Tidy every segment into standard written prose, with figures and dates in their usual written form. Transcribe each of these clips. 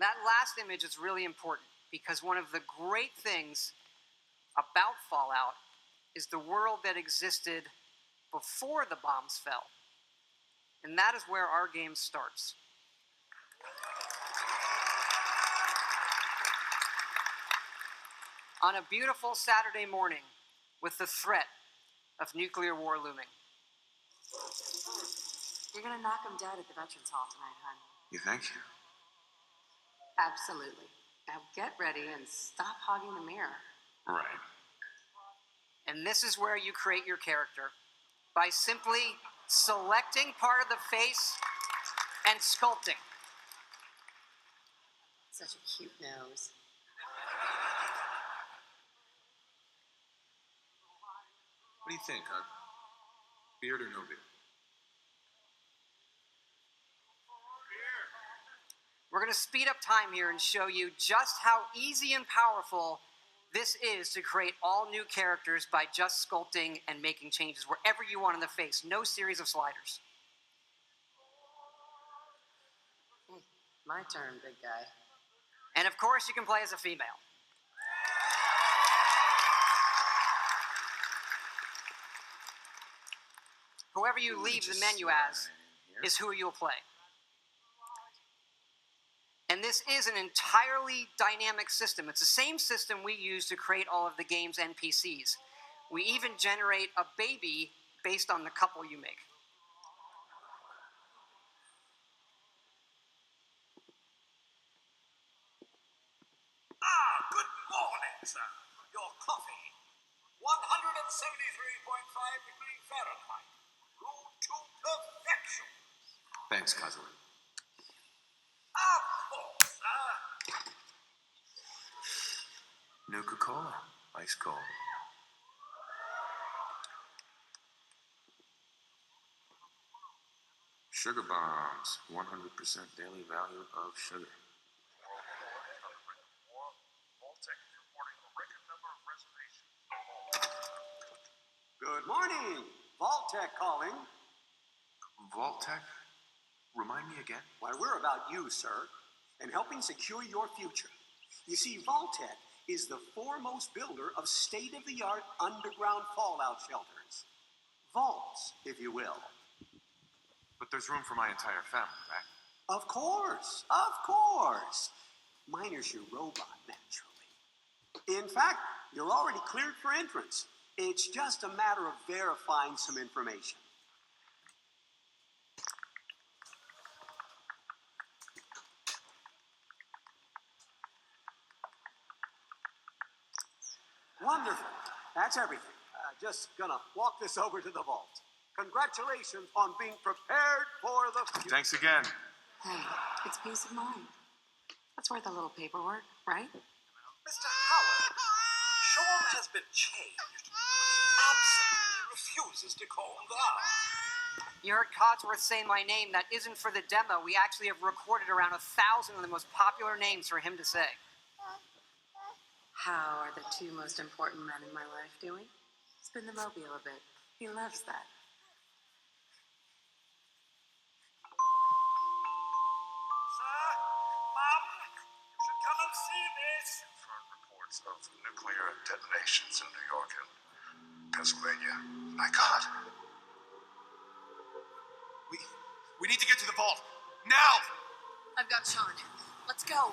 That last image is really important because one of the great things about Fallout is the world that existed before the bombs fell. And that is where our game starts. On a beautiful Saturday morning with the threat of nuclear war looming. You're gonna knock him dead at the Veterans Hall tonight, hon. You think? Absolutely. Now get ready and stop hogging the mirror. Right. And this is where you create your character by simply selecting part of the face and sculpting. Such a cute nose. What do you think, Hug? Beard or no beard? We're going to speed up time here and show you just how easy and powerful this is to create all new characters by just sculpting and making changes wherever you want in the face. No series of sliders. My turn, big guy. And of course, you can play as a female. Whoever you leave the menu as is who you'll play. And this is an entirely dynamic system. It's the same system we use to create all of the game's NPCs. We even generate a baby based on the couple you make. Good morning, sir. Your coffee. 173.5 degrees Fahrenheit. Brewed to perfection. Thanks, Kazuo. Of course, sir. Nuka-Cola. Ice cold. Sugar bombs. 100% daily value of sugar. Good morning. Vault-Tec calling. Vault-Tec? Remind me again? Why, we're about you, sir, and helping secure your future. You see, Vault-Tec is the foremost builder of state-of-the-art underground fallout shelters. Vaults, if you will. But there's room for my entire family, right? Of course, of course. Miner's your robot, naturally. In fact, you're already cleared for entrance. It's just a matter of verifying some information. Wonderful. That's everything. Just gonna walk this over to the vault. Congratulations on being prepared for the future. Thanks again. Hey, it's peace of mind. That's worth a little paperwork, right? Mr. Howard, Sean has been changed, but he absolutely refuses to calm down. You heard Codsworth say my name. That isn't for the demo. We actually have recorded around 1,000 of the most popular names for him to say. How are the two most important men in my life doing? Spin the mobile a bit. He loves that. Sir, Mom, you should come and see this. Confirmed reports of nuclear detonations in New York and Pennsylvania. My God. We need to get to the vault. Now! I've got Sean. Let's go.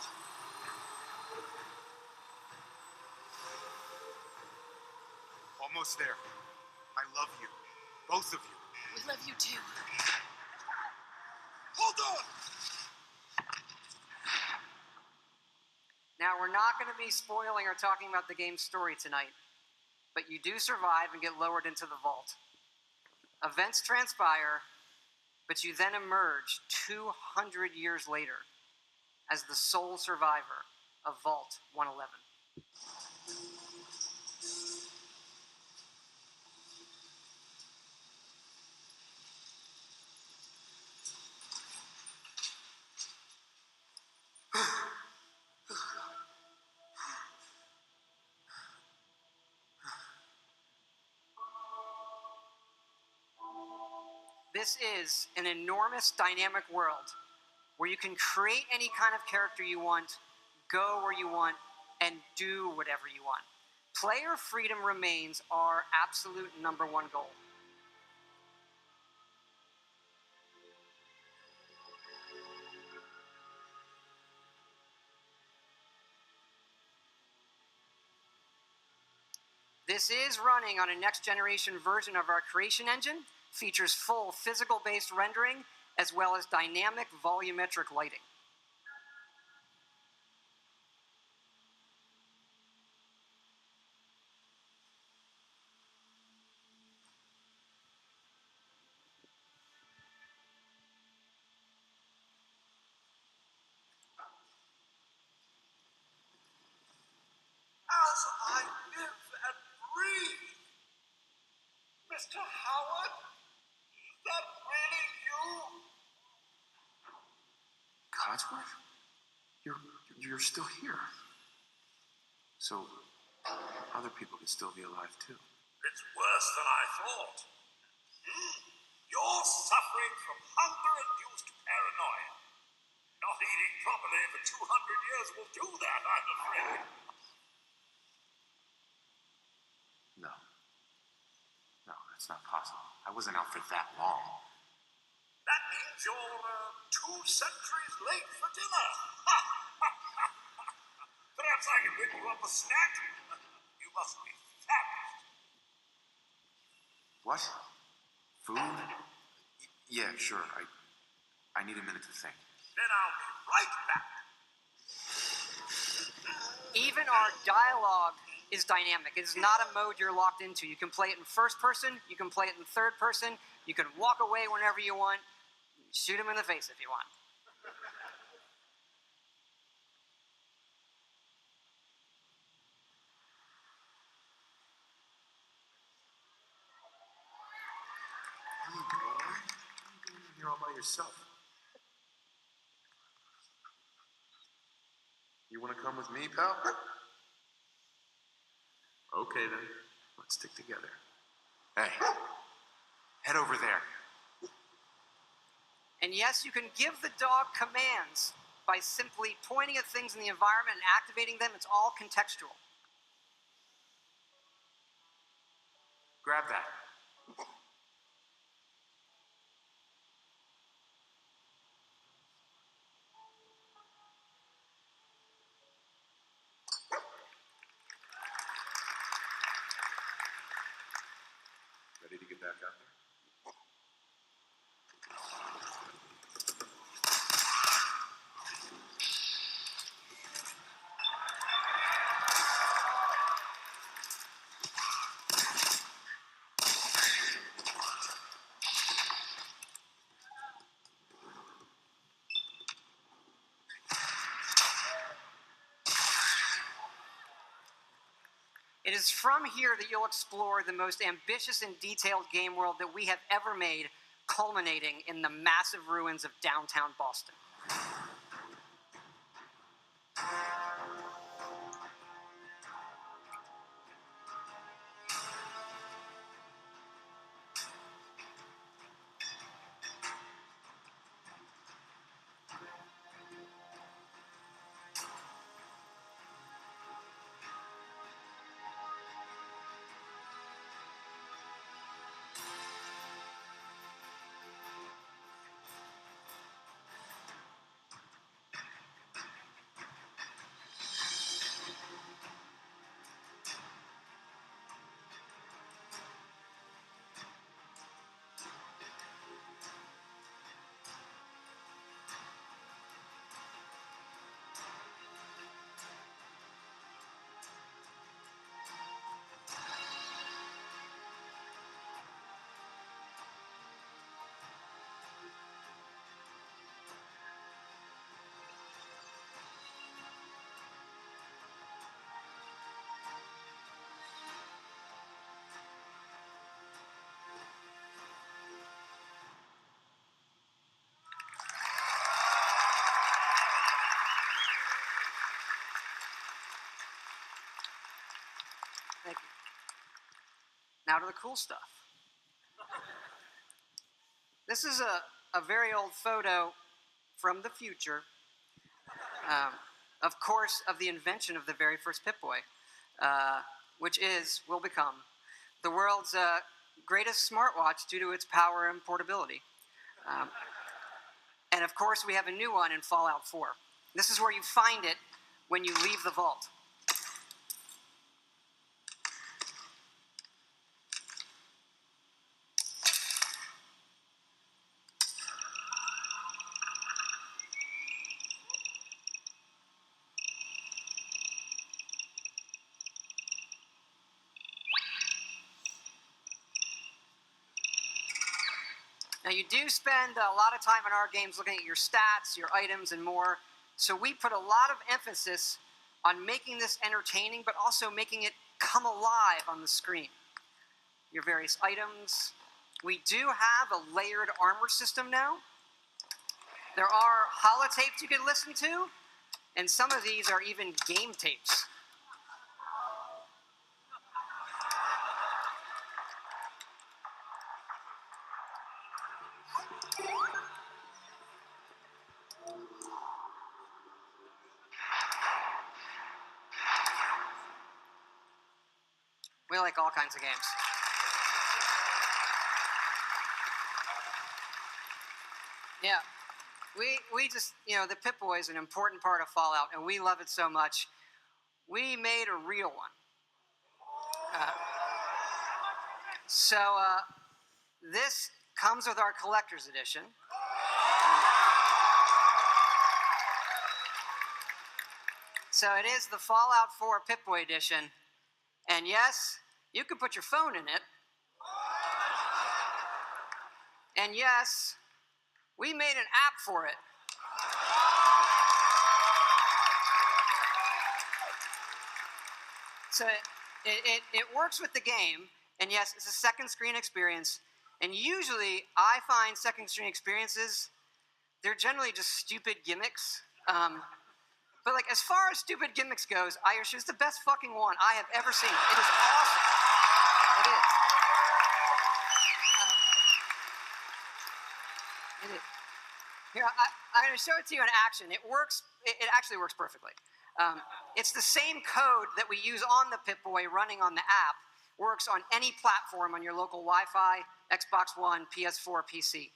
Almost there. I love you. Both of you. We love you too. Hold on! Now, we're not going to be spoiling or talking about the game's story tonight, but you do survive and get lowered into the vault. Events transpire, but you then emerge 200 years later as the sole survivor of Vault 111. This is an enormous dynamic world where you can create any kind of character you want, go where you want, and do whatever you want. Player freedom remains our absolute #1 goal. This is running on a next-generation version of our creation engine, features full physical-based rendering, as well as dynamic volumetric lighting. As I live and breathe. Mr. Howard, is that really you? Codsworth? You're still here. So, other people can still be alive too. It's worse than I thought. You're suffering from hunger-induced paranoia. Not eating properly for 200 years will do that, I'm afraid. No. No, that's not possible. I wasn't out for that long. That means you're 2 centuries late for dinner. Perhaps I can whip you up a snack. You must be famished. What? Food? Yeah, sure. I need a minute to think. Then I'll be right back. Even our dialogue is dynamic. It is not a mode you're locked into. You can play it in first person, you can play it in third person, you can walk away whenever you want, shoot him in the face if you want. You're all by yourself. You want to come with me, pal? Okay, then. Let's stick together. Hey, head over there. And yes, you can give the dog commands by simply pointing at things in the environment and activating them. It's all contextual. Grab that. Ready to get back out there? It is from here that you'll explore the most ambitious and detailed game world that we have ever made, culminating in the massive ruins of downtown Boston. Thank you. Now to the cool stuff. This is a very old photo from the future, of course, of the invention of the very first Pip-Boy, which will become the world's greatest smartwatch due to its power and portability. And of course, we have a new one in Fallout 4. This is where you find it when you leave the vault. Now, you do spend a lot of time in our games looking at your stats, your items, and more. So we put a lot of emphasis on making this entertaining, but also making it come alive on the screen. Your various items. We do have a layered armor system now. There are holotapes you can listen to, and some of these are even game tapes. We like all kinds of games. Yeah, we just, the Pip-Boy is an important part of Fallout, and we love it so much. We made a real one. This comes with our collector's edition. So it is the Fallout 4 Pip-Boy edition. And yes, you can put your phone in it. And yes, we made an app for it. So it works with the game. And yes, it's a second screen experience. And usually I find second screen experiences, they're generally just stupid gimmicks. But like, as far as stupid gimmicks goes, I assure you, it's the best fucking one I have ever seen. It is awesome. It is. It is. Here, I'm going to show it to you in action. It works. It actually works perfectly. It's the same code that we use on the Pip-Boy running on the app. Works on any platform on your local Wi-Fi, Xbox One, PS4, PC.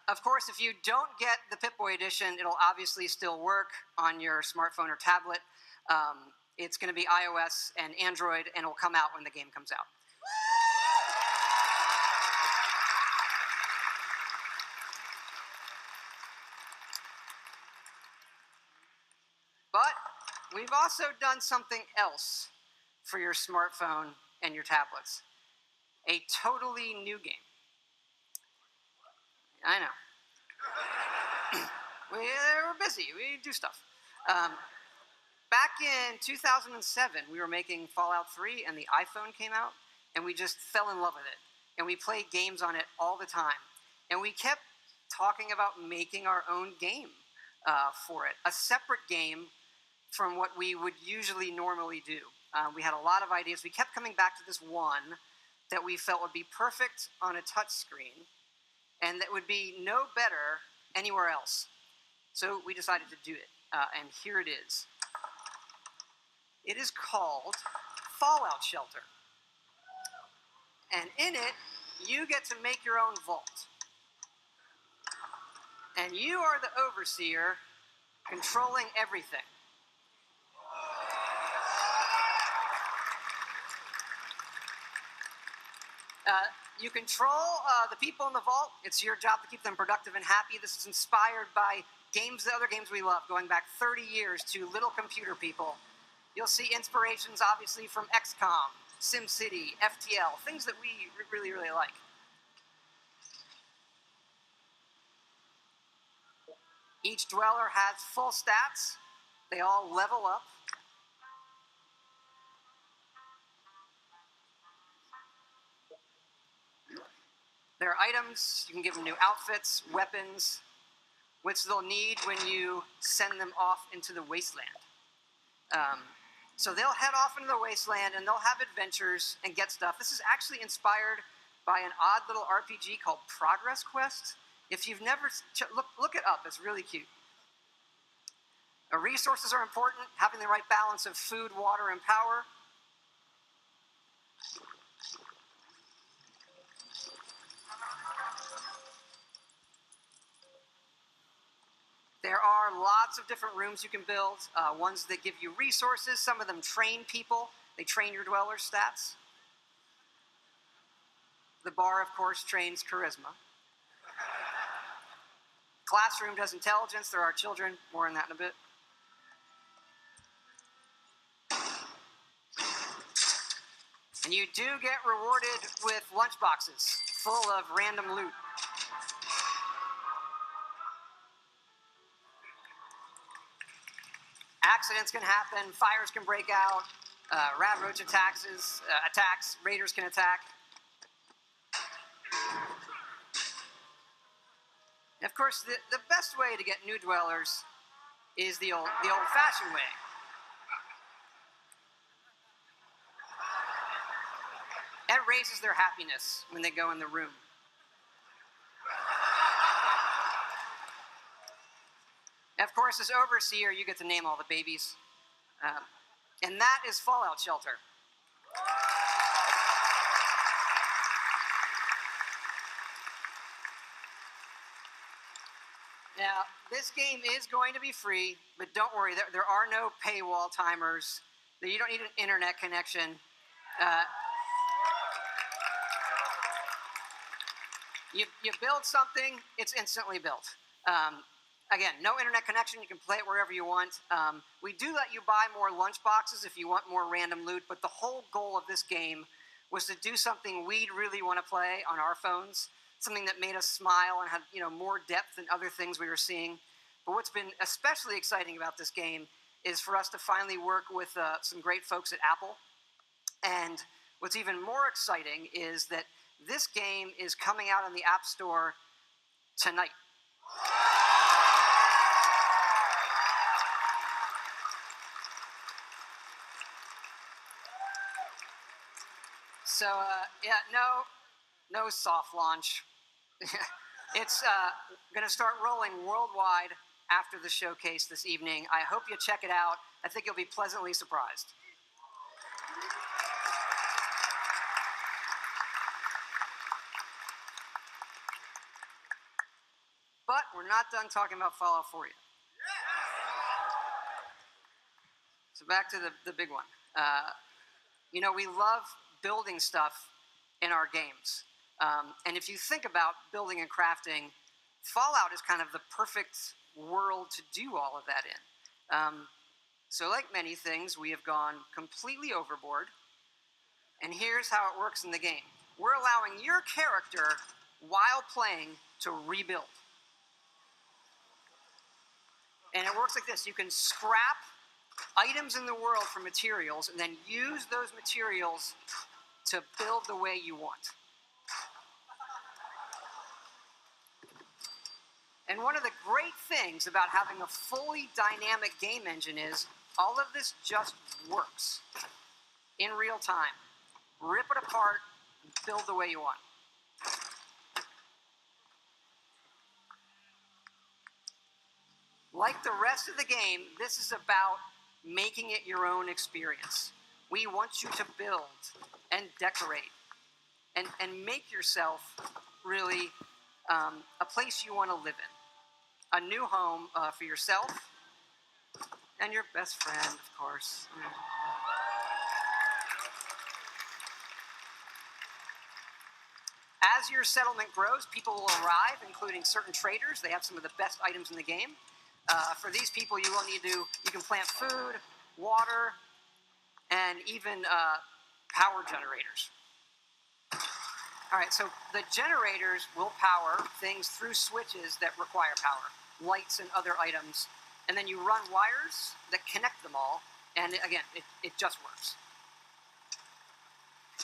Of course, if you don't get the Pip-Boy edition, it'll obviously still work on your smartphone or tablet. It's going to be iOS and Android, and it'll come out when the game comes out. But we've also done something else for your smartphone and your tablets. A totally new game. I know. We're busy. We do stuff. Back in 2007, we were making Fallout 3, and the iPhone came out, and we just fell in love with it. And we played games on it all the time. And we kept talking about making our own game for it, a separate game from what we would usually normally do. We had a lot of ideas. We kept coming back to this one that we felt would be perfect on a touch screen, and that would be no better anywhere else. So we decided to do it, and here it is. It is called Fallout Shelter. And in it, you get to make your own vault. And you are the overseer controlling everything. You control the people in the vault. It's your job to keep them productive and happy. This is inspired by the other games we love, going back 30 years to Little Computer People. You'll see inspirations, obviously, from XCOM, SimCity, FTL, things that we really, really like. Each dweller has full stats. They all level up. There are items. You can give them new outfits, weapons, which they'll need when you send them off into the wasteland. So they'll head off into the wasteland and they'll have adventures and get stuff. This is actually inspired by an odd little RPG called Progress Quest. If you've never, look it up, it's really cute. Resources are important, having the right balance of food, water, and power. There are lots of different rooms you can build, ones that give you resources. Some of them train people. They train your dweller stats. The bar, of course, trains charisma. Classroom does intelligence. There are children. More on that in a bit. And you do get rewarded with lunchboxes full of random loot. Accidents can happen, fires can break out, rat roach attacks, raiders can attack. And of course, the best way to get new dwellers is the old-fashioned way. That raises their happiness when they go in the room. Of course, as overseer, you get to name all the babies. And that is Fallout Shelter. Now, this game is going to be free, but don't worry, there are no paywall timers. You don't need an internet connection. You build something, it's instantly built. Again, no internet connection, you can play it wherever you want. We do let you buy more lunch boxes if you want more random loot, but the whole goal of this game was to do something we'd really want to play on our phones, something that made us smile and had more depth than other things we were seeing. But what's been especially exciting about this game is for us to finally work with some great folks at Apple. And what's even more exciting is that this game is coming out on the App Store tonight. So, no soft launch. It's going to start rolling worldwide after the showcase this evening. I hope you check it out. I think you'll be pleasantly surprised. But we're not done talking about Fallout 4 yet. So back to the big one. We love building stuff in our games. And if you think about building and crafting, Fallout is kind of the perfect world to do all of that in. So like many things, we have gone completely overboard. And here's how it works in the game. We're allowing your character, while playing, to rebuild. And it works like this. You can scrap items in the world for materials and then use those materials to build the way you want. And one of the great things about having a fully dynamic game engine is all of this just works in real time. Rip it apart and build the way you want. Like the rest of the game, this is about making it your own experience. We want you to build and decorate and make yourself really a place you want to live in. A new home for yourself and your best friend, of course. As your settlement grows, people will arrive, including certain traders. They have some of the best items in the game. For these people, you can plant food, water, and even power generators. All right, so the generators will power things through switches that require power, lights and other items, and then you run wires that connect them all, and again, it just works.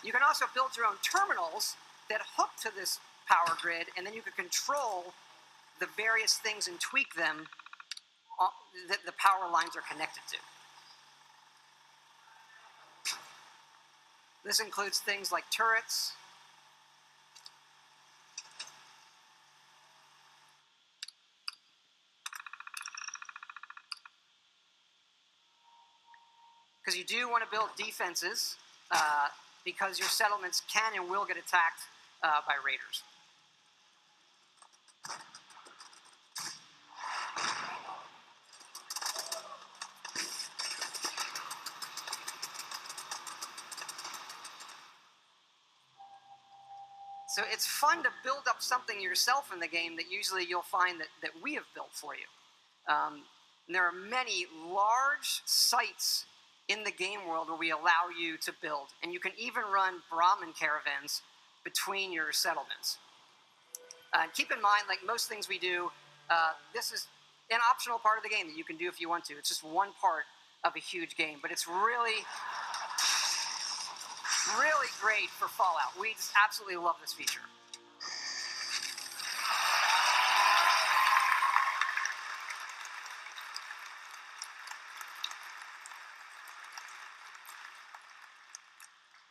You can also build your own terminals that hook to this power grid, and then you can control the various things and tweak them that the power lines are connected to. This includes things like turrets, because you do want to build defenses because your settlements can and will get attacked by raiders. So it's fun to build up something yourself in the game that usually you'll find that we have built for you. And there are many large sites in the game world where we allow you to build. And you can even run Brahmin caravans between your settlements. Keep in mind, like most things we do, this is an optional part of the game that you can do if you want to. It's just one part of a huge game, but it's really great for Fallout. We just absolutely love this feature.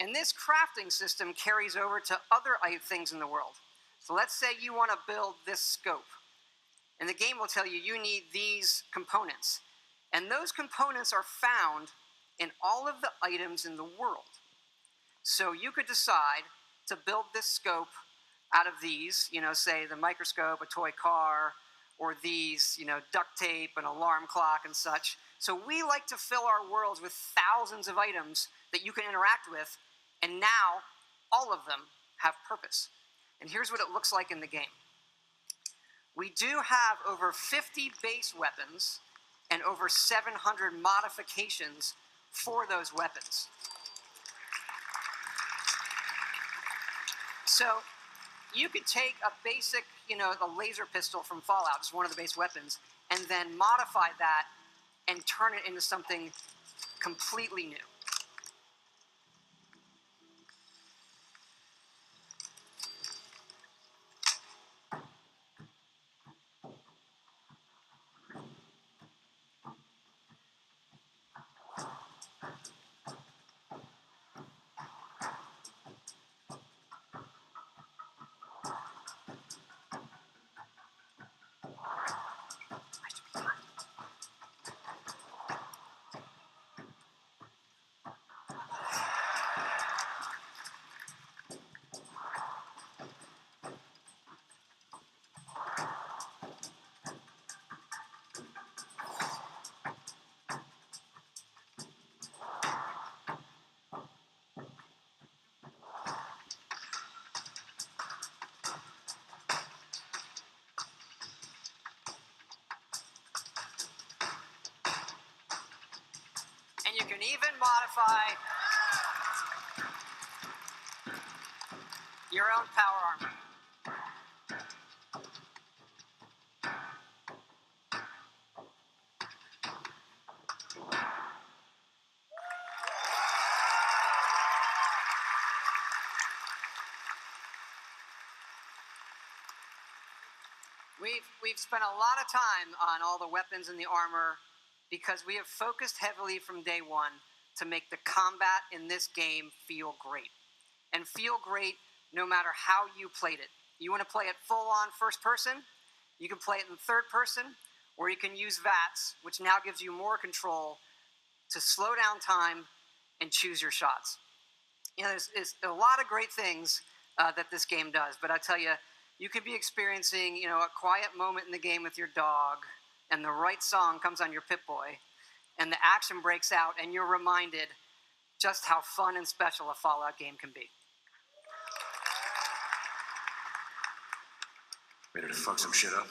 And this crafting system carries over to other things in the world. So let's say you want to build this scope. And the game will tell you you need these components. And those components are found in all of the items in the world. So you could decide to build this scope out of these, say the microscope, a toy car, or these, duct tape, an alarm clock and such. So we like to fill our worlds with thousands of items that you can interact with, and now all of them have purpose. And here's what it looks like in the game. We do have over 50 base weapons and over 700 modifications for those weapons. So you could take a basic, a laser pistol from Fallout, just one of the base weapons, and then modify that and turn it into something completely new. And you can even modify your own power armor. We've spent a lot of time on all the weapons and the armor because we have focused heavily from day one to make the combat in this game feel great. And feel great no matter how you played it. You want to play it full-on first person, you can play it in third person, or you can use VATS, which now gives you more control to slow down time and choose your shots. There's a lot of great things that this game does, but I tell you, you could be experiencing, a quiet moment in the game with your dog, and the right song comes on your Pip-Boy, and the action breaks out, and you're reminded just how fun and special a Fallout game can be. Ready to fuck some shit up?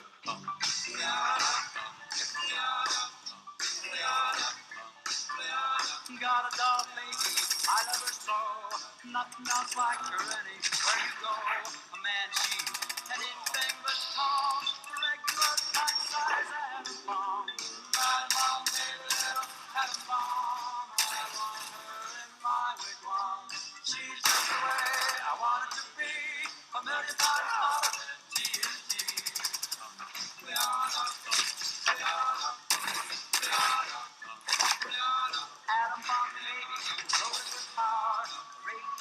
Got a doll baby, I love her so. Nothing else like her anywhere you go. A man, she, anything but tall. Regular type size atom bomb. My mom, baby, little atom bomb. I want her in my wigwam. She's just the way I want it to be. A million times more than TNT. Atom bomb baby, loaded with power, radiation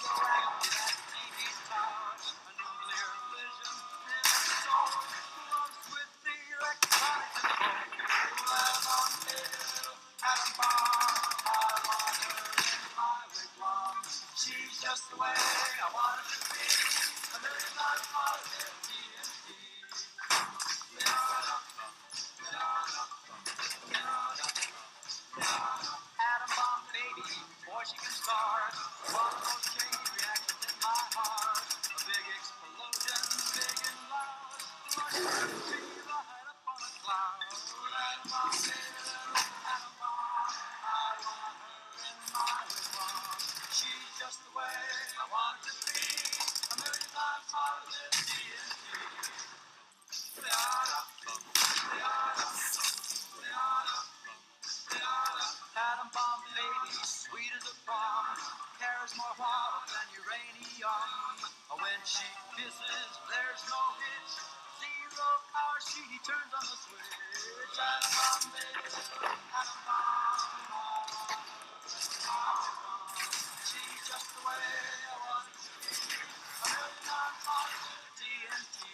right up on a cloud. Atom bomb, baby, little atom bomb. I want her in my wigwam. She's just the way I want her to be. A million times hotter than TNT. Atom bomb baby, sweet as a bomb, carries more water than uranium. When she kisses, there's no hitch. Zero hour, she turns on the switch. Atom bomb baby, atom bomb. She's just the way I want it to be. A million times hotter than TNT.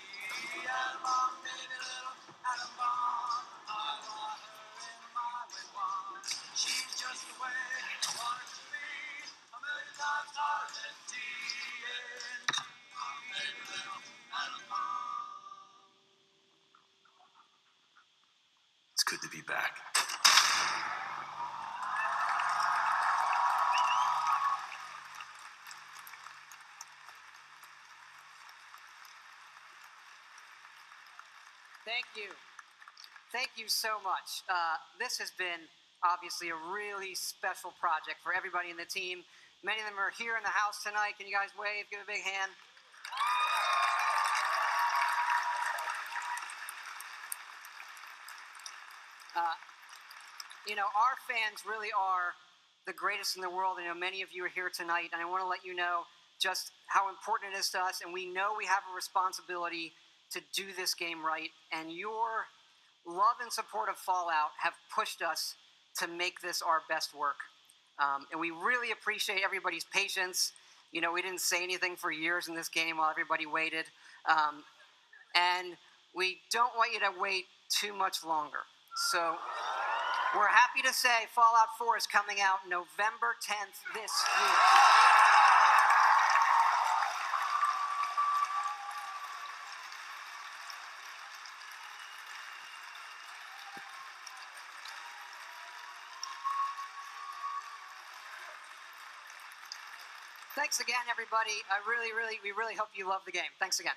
Atom bomb baby, little atom bomb. I want her in my wigwam. She's just the way I want it to be. A million times hotter than TNT. Baby, little atom bomb. It's good to be back. Thank you. Thank you so much. This has been obviously a really special project for everybody in the team. Many of them are here in the house tonight. Can you guys wave? Give a big hand. Our fans really are the greatest in the world. I know many of you are here tonight, and I want to let you know just how important it is to us, and we know we have a responsibility to do this game right, and your love and support of Fallout have pushed us to make this our best work. And we really appreciate everybody's patience. We didn't say anything for years in this game while everybody waited. And we don't want you to wait too much longer. So we're happy to say Fallout 4 is coming out November 10th this year. Thanks again, everybody. We really hope you love the game. Thanks again.